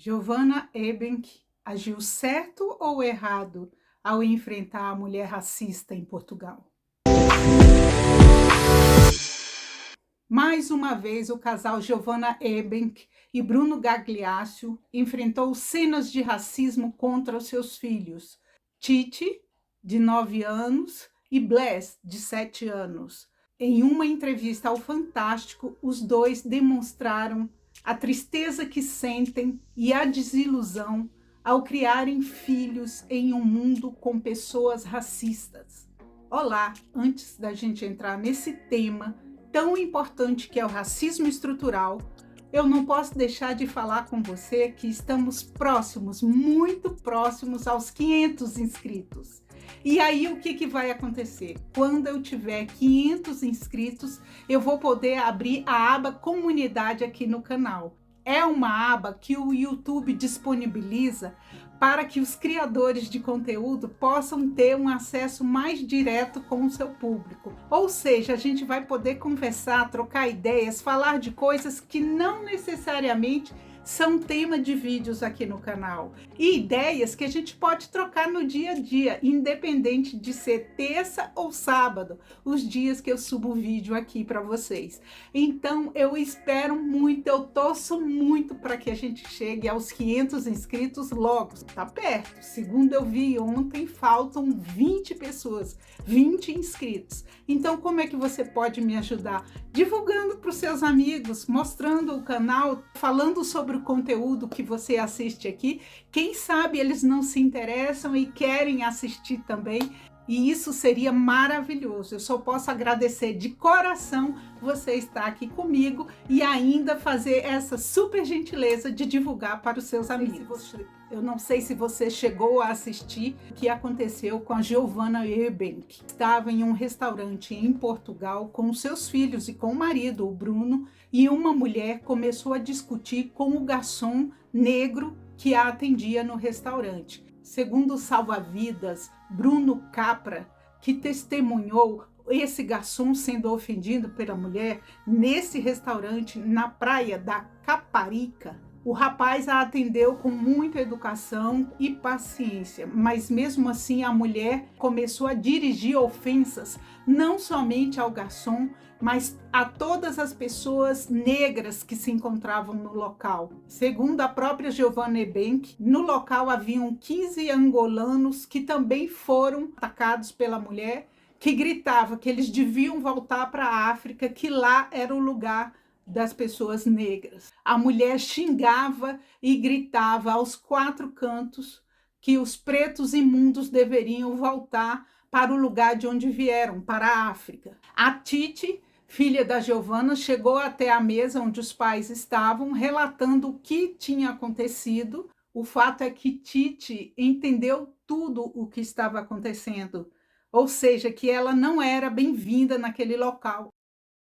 Giovanna Ebank agiu certo ou errado ao enfrentar a mulher racista em Portugal? Mais uma vez, o casal Giovanna Ebank e Bruno Gagliasso enfrentou cenas de racismo contra os seus filhos, Titi, de 9 anos, e Bless, de 7 anos. Em uma entrevista ao Fantástico, os dois demonstraram a tristeza que sentem e a desilusão ao criarem filhos em um mundo com pessoas racistas. Olá, antes da gente entrar nesse tema tão importante que é o racismo estrutural, eu não posso deixar de falar com você que estamos próximos, muito próximos aos 500 inscritos. E aí o que vai acontecer? Quando eu tiver 500 inscritos, eu vou poder abrir a aba comunidade aqui no canal. É uma aba que o YouTube disponibiliza para que os criadores de conteúdo possam ter um acesso mais direto com o seu público. Ou seja, a gente vai poder conversar, trocar ideias, falar de coisas que não necessariamente são tema de vídeos aqui no canal. E ideias que a gente pode trocar no dia a dia, independente de ser terça ou sábado, os dias que eu subo vídeo aqui para vocês. Então, eu espero muito, eu torço muito para que a gente chegue aos 500 inscritos logo. Tá perto. Segundo eu vi ontem, faltam 20 pessoas, 20 inscritos. Então, como é que você pode me ajudar? Divulgando para os seus amigos, mostrando o canal, falando sobre o conteúdo que você assiste aqui. Quem sabe eles não se interessam e querem assistir também. E isso seria maravilhoso. Eu só posso agradecer de coração você estar aqui comigo e ainda fazer essa super gentileza de divulgar para os seus amigos. Eu não sei se você chegou a assistir o que aconteceu com a Giovanna Ebank. Estava em um restaurante em Portugal com seus filhos e com o marido, o Bruno, e uma mulher começou a discutir com o garçom negro que a atendia no restaurante. Segundo o salva-vidas Bruno Capra, que testemunhou esse garçom sendo ofendido pela mulher nesse restaurante na praia da Caparica, o rapaz a atendeu com muita educação e paciência, mas mesmo assim a mulher começou a dirigir ofensas não somente ao garçom, mas a todas as pessoas negras que se encontravam no local. Segundo a própria Giovanna Ebank, no local haviam 15 angolanos que também foram atacados pela mulher, que gritava que eles deviam voltar para a África, que lá era o lugar das pessoas negras. A mulher xingava e gritava aos 4 cantos que os pretos imundos deveriam voltar para o lugar de onde vieram, para a África. A Titi, filha da Giovanna, chegou até a mesa onde os pais estavam, relatando o que tinha acontecido. O fato é que Titi entendeu tudo o que estava acontecendo, ou seja, que ela não era bem-vinda naquele local.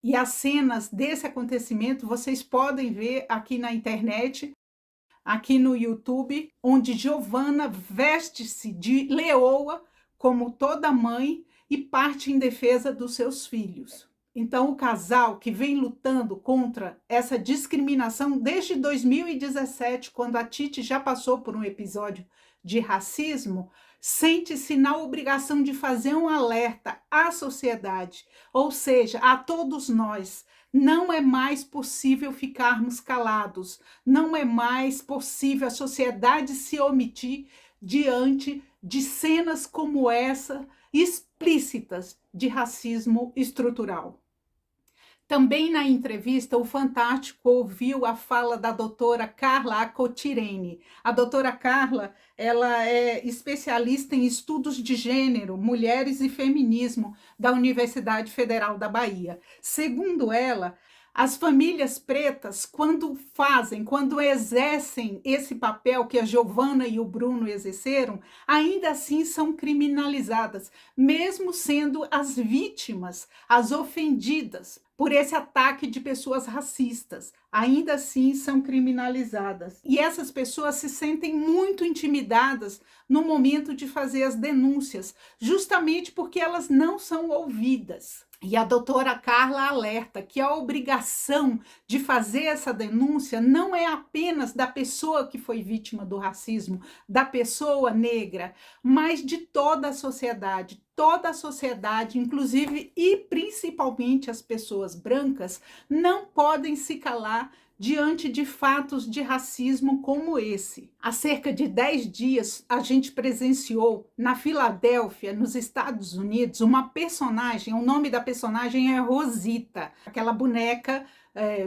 E as cenas desse acontecimento vocês podem ver aqui na internet, aqui no YouTube, onde Giovanna veste-se de leoa, como toda mãe, e parte em defesa dos seus filhos. Então, o casal que vem lutando contra essa discriminação desde 2017, quando a Titi já passou por um episódio de racismo, sente-se na obrigação de fazer um alerta à sociedade, ou seja, a todos nós. Não é mais possível ficarmos calados, não é mais possível a sociedade se omitir diante de cenas como essa, explícitas de racismo estrutural. Também na entrevista, o Fantástico ouviu a fala da doutora Carla Acotirene. A doutora Carla, ela é especialista em estudos de gênero, mulheres e feminismo da Universidade Federal da Bahia. Segundo ela, as famílias pretas, quando exercem esse papel que a Giovanna e o Bruno exerceram, ainda assim são criminalizadas, mesmo sendo as vítimas, as ofendidas por esse ataque de pessoas racistas, ainda assim são criminalizadas. E essas pessoas se sentem muito intimidadas no momento de fazer as denúncias, justamente porque elas não são ouvidas. E a doutora Carla alerta que a obrigação de fazer essa denúncia não é apenas da pessoa que foi vítima do racismo, da pessoa negra, mas de toda a sociedade. Toda a sociedade, inclusive e principalmente as pessoas brancas, não podem se calar diante de fatos de racismo como esse. Há cerca de 10 dias, a gente presenciou na Filadélfia, nos Estados Unidos, uma personagem, o nome da personagem é Rosita, aquela boneca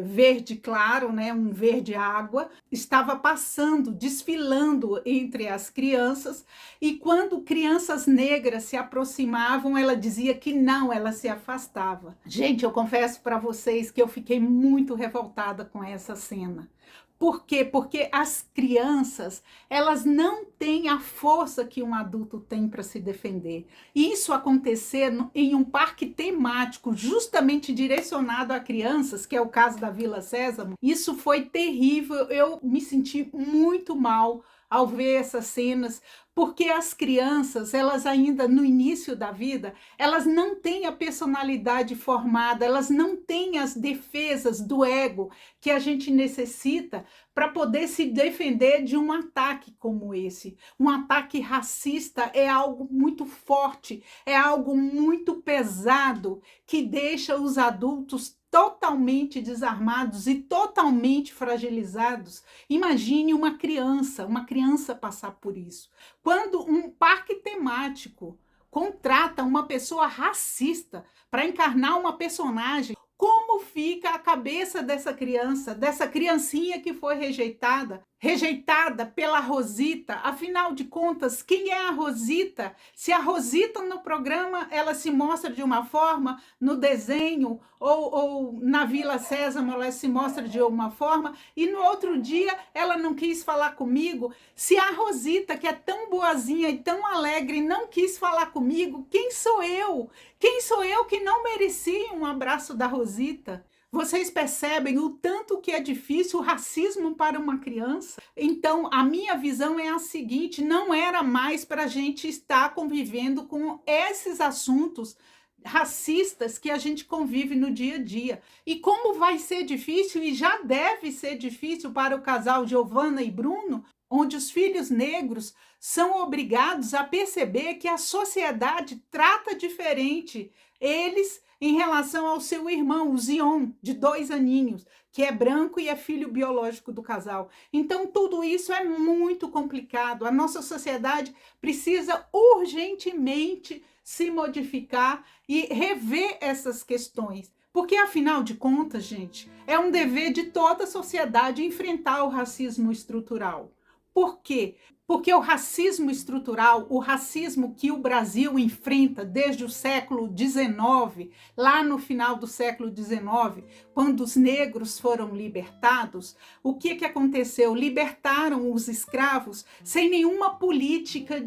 verde claro, né, um verde água, estava passando, desfilando entre as crianças, e quando crianças negras se aproximavam, ela dizia que não, ela se afastava. Gente, eu confesso para vocês que eu fiquei muito revoltada com essa cena. Por quê? Porque as crianças, elas não têm a força que um adulto tem para se defender. Isso acontecer em um parque temático justamente direcionado a crianças, que é o caso da Vila Sésamo, isso foi terrível. Eu me senti muito mal ao ver essas cenas, porque as crianças, elas ainda no início da vida, elas não têm a personalidade formada, elas não têm as defesas do ego que a gente necessita para poder se defender de um ataque como esse. Um ataque racista é algo muito forte, é algo muito pesado, que deixa os adultos totalmente desarmados e totalmente fragilizados. Imagine uma criança passar por isso. Quando um parque temático contrata uma pessoa racista para encarnar uma personagem, como fica a cabeça dessa criança, dessa criancinha que foi rejeitada pela Rosita? Afinal de contas, quem é a Rosita? Se a Rosita no programa ela se mostra de uma forma, no desenho ou na Vila Sésamo ela se mostra de uma forma, e no outro dia ela não quis falar comigo. Se a Rosita, que é tão boazinha e tão alegre, não quis falar comigo, quem sou eu? Quem sou eu que não merecia um abraço da Rosita? Vocês percebem o tanto que é difícil o racismo para uma criança? Então, a minha visão é a seguinte: não era mais para a gente estar convivendo com esses assuntos racistas que a gente convive no dia a dia. E como vai ser difícil, e já deve ser difícil para o casal Giovana e Bruno, onde os filhos negros são obrigados a perceber que a sociedade trata diferente eles em relação ao seu irmão, o Zion, de 2 aninhos, que é branco e é filho biológico do casal. Então, tudo isso é muito complicado. A nossa sociedade precisa urgentemente se modificar e rever essas questões. Porque, afinal de contas, gente, é um dever de toda a sociedade enfrentar o racismo estrutural. Por quê? Porque o racismo estrutural, o racismo que o Brasil enfrenta desde o século XIX, lá no final do século XIX, quando os negros foram libertados, o que aconteceu? Libertaram os escravos sem nenhuma política,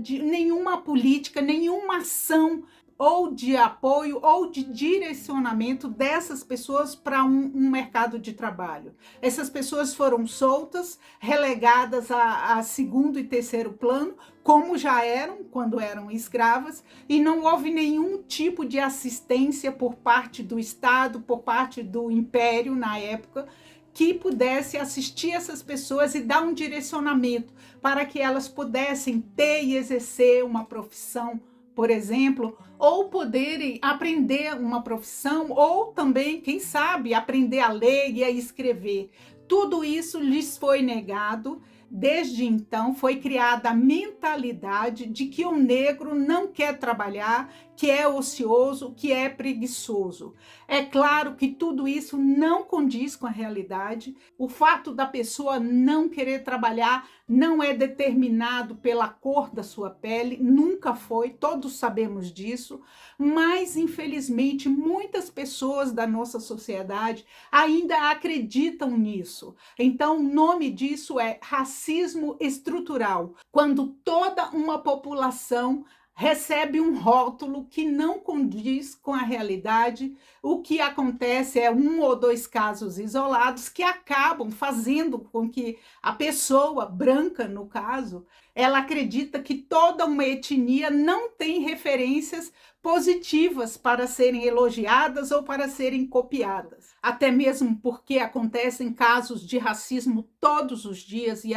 nenhuma ação ou de apoio ou de direcionamento dessas pessoas para um mercado de trabalho. Essas pessoas foram soltas, relegadas a segundo e terceiro plano, como já eram quando eram escravas, e não houve nenhum tipo de assistência por parte do Estado, por parte do Império na época, que pudesse assistir essas pessoas e dar um direcionamento para que elas pudessem ter e exercer uma profissão, por exemplo, ou poderem aprender uma profissão, ou também, quem sabe, aprender a ler e a escrever. Tudo isso lhes foi negado. Desde então, foi criada a mentalidade de que o negro não quer trabalhar, que é ocioso, que é preguiçoso. É claro que tudo isso não condiz com a realidade. O fato da pessoa não querer trabalhar não é determinado pela cor da sua pele, nunca foi, todos sabemos disso, mas infelizmente muitas pessoas da nossa sociedade ainda acreditam nisso. Então, o nome disso é racismo estrutural, quando toda uma população recebe um rótulo que não condiz com a realidade. O que acontece é 1 ou 2 casos isolados que acabam fazendo com que a pessoa branca, no caso, ela acredita que toda uma etnia não tem referências positivas para serem elogiadas ou para serem copiadas. Até mesmo porque acontecem casos de racismo todos os dias e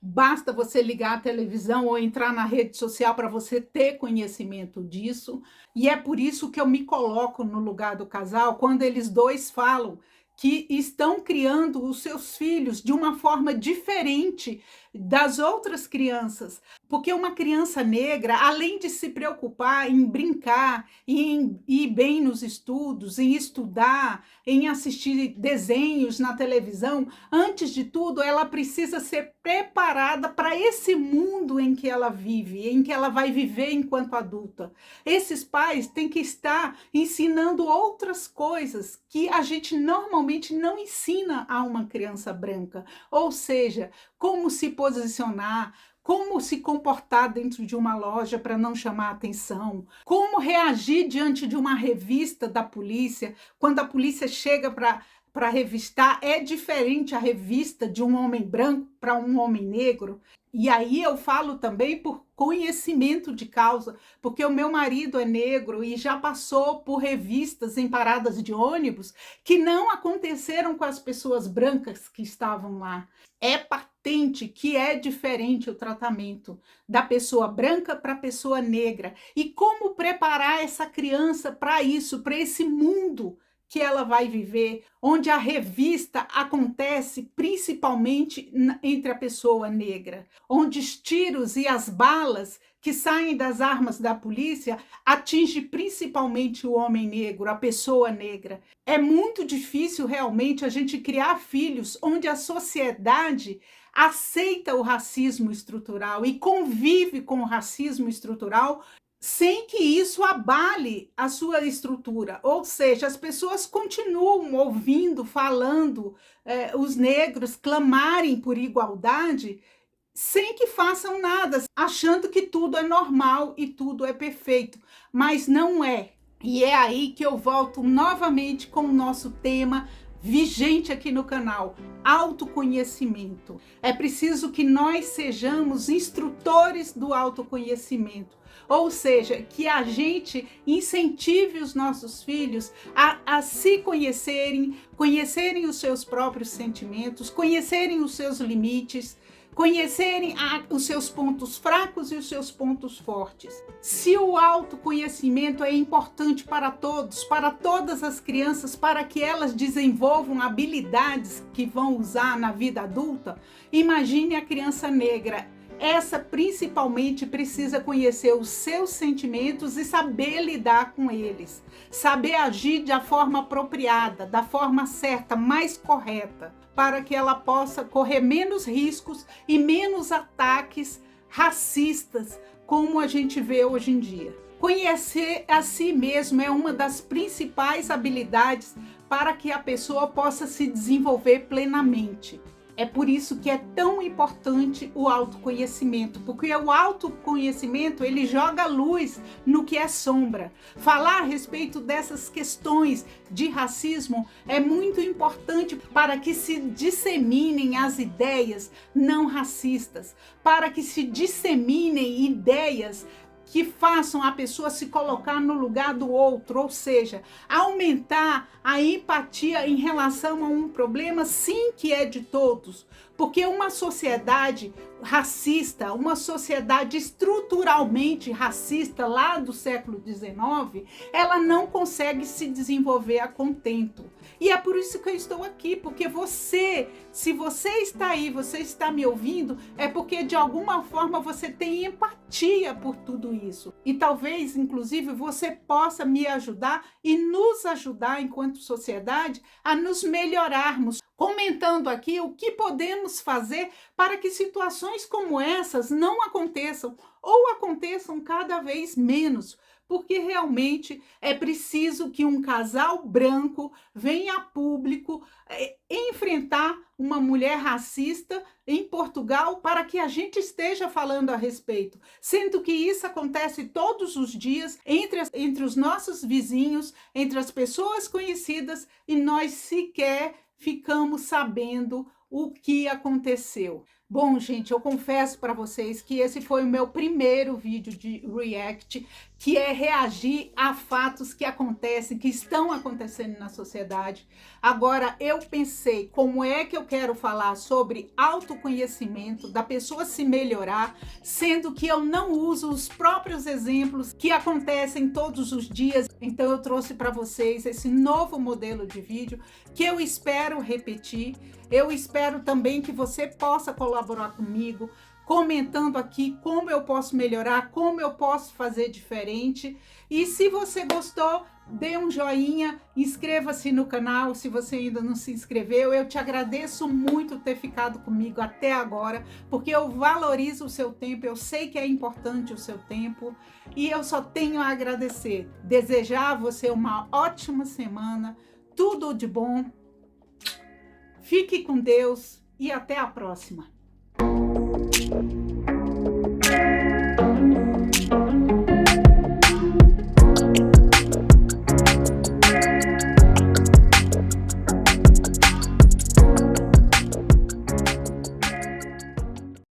basta você ligar a televisão ou entrar na rede social para você ter conhecimento disso. E é por isso que eu me coloco no lugar do casal quando eles dois falam que estão criando os seus filhos de uma forma diferente das outras crianças. Porque uma criança negra, além de se preocupar em brincar, em ir bem nos estudos, em estudar, em assistir desenhos na televisão, antes de tudo, ela precisa ser preparada para esse mundo em que ela vive, em que ela vai viver enquanto adulta. Esses pais têm que estar ensinando outras coisas que a gente normalmente não ensina a uma criança branca. Ou seja, como se posicionar, como se comportar dentro de uma loja para não chamar atenção, como reagir diante de uma revista da polícia, quando a polícia chega para revistar, é diferente a revista de um homem branco para um homem negro. E aí eu falo também por conhecimento de causa, porque o meu marido é negro e já passou por revistas em paradas de ônibus que não aconteceram com as pessoas brancas que estavam lá. É patente que é diferente o tratamento da pessoa branca para a pessoa negra. E como preparar essa criança para isso, para esse mundo que ela vai viver, onde a revista acontece principalmente entre a pessoa negra, onde os tiros e as balas que saem das armas da polícia atingem principalmente o homem negro, a pessoa negra. É muito difícil realmente a gente criar filhos onde a sociedade aceita o racismo estrutural e convive com o racismo estrutural sem que isso abale a sua estrutura. Ou seja, as pessoas continuam ouvindo, falando, os negros clamarem por igualdade, sem que façam nada, achando que tudo é normal e tudo é perfeito. Mas não é. E é aí que eu volto novamente com o nosso tema vigente aqui no canal: autoconhecimento. É preciso que nós sejamos instrutores do autoconhecimento. Ou seja, que a gente incentive os nossos filhos a se conhecerem, conhecerem os seus próprios sentimentos, conhecerem os seus limites, conhecerem os seus pontos fracos e os seus pontos fortes. Se o autoconhecimento é importante para todos, para todas as crianças, para que elas desenvolvam habilidades que vão usar na vida adulta, imagine a criança negra. Essa principalmente precisa conhecer os seus sentimentos e saber lidar com eles. Saber agir da forma apropriada, da forma certa, mais correta, para que ela possa correr menos riscos e menos ataques racistas, como a gente vê hoje em dia. Conhecer a si mesmo é uma das principais habilidades para que a pessoa possa se desenvolver plenamente. É por isso que é tão importante o autoconhecimento, porque o autoconhecimento ele joga luz no que é sombra. Falar a respeito dessas questões de racismo é muito importante para que se disseminem as ideias não racistas, para que se disseminem ideias que façam a pessoa se colocar no lugar do outro, ou seja, aumentar a empatia em relação a um problema, sim, que é de todos. Porque uma sociedade racista, uma sociedade estruturalmente racista lá do século XIX, ela não consegue se desenvolver a contento. E é por isso que eu estou aqui, porque se você está aí, você está me ouvindo, é porque de alguma forma você tem empatia por tudo isso. E talvez, inclusive, você possa me ajudar e nos ajudar enquanto sociedade a nos melhorarmos, comentando aqui o que podemos fazer para que situações como essas não aconteçam ou aconteçam cada vez menos, porque realmente é preciso que um casal branco venha a público enfrentar uma mulher racista em Portugal para que a gente esteja falando a respeito, sendo que isso acontece todos os dias entre os nossos vizinhos, entre as pessoas conhecidas, e nós sequer ficamos sabendo o que aconteceu. Bom, gente, eu confesso para vocês que esse foi o meu primeiro vídeo de react, que é reagir a fatos que acontecem, que estão acontecendo na sociedade. Agora, eu pensei como é que eu quero falar sobre autoconhecimento, da pessoa se melhorar, sendo que eu não uso os próprios exemplos que acontecem todos os dias. Então, eu trouxe para vocês esse novo modelo de vídeo que eu espero repetir. Eu espero também que você possa colaborar comigo, comentando aqui como eu posso melhorar, como eu posso fazer diferente. E se você gostou, dê um joinha, inscreva-se no canal se você ainda não se inscreveu. Eu te agradeço muito ter ficado comigo até agora, porque eu valorizo o seu tempo, eu sei que é importante o seu tempo e eu só tenho a agradecer. Desejar a você uma ótima semana, tudo de bom. Fique com Deus e até a próxima.